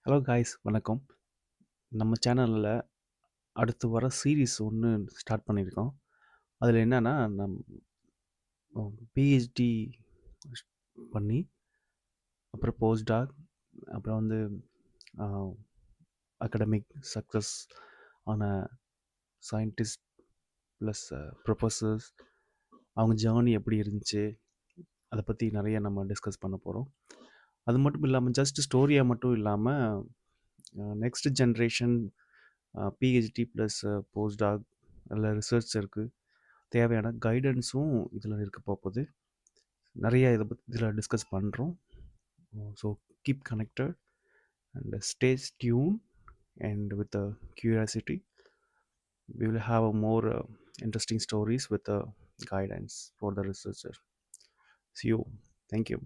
Hello guys, வணக்கம். நம்ம சேனலில் அடுத்து வர சீரீஸ் ஒன்று ஸ்டார்ட் பண்ணியிருக்கோம். அதில் என்னென்னா பிஹெச்டி பண்ணி அப்புறம் போஸ்டாக் அப்புறம் வந்து அகடமிக் சக்ஸஸ் ஆன சயின்டிஸ்ட் ப்ளஸ் ப்ரொஃபஸர்ஸ் அவங்க ஜேர்னி எப்படி இருந்துச்சு அதை பற்றி நிறைய நம்ம டிஸ்கஸ் பண்ண போகிறோம். அது மட்டும் இல்லாமல் ஜஸ்ட் ஸ்டோரியாக மட்டும் இல்லாமல் next generation PhD plus postdoc அதில் ரிசர்ச் இருக்குது, தேவையான கைடன்ஸும் இதில் இருக்க போகுது. நிறைய இதை பற்றி இதில் டிஸ்கஸ் பண்ணுறோம். So keep connected and stay tune and with the curiosity we will have a more interesting stories with the guidance for the researcher. See you. Thank you.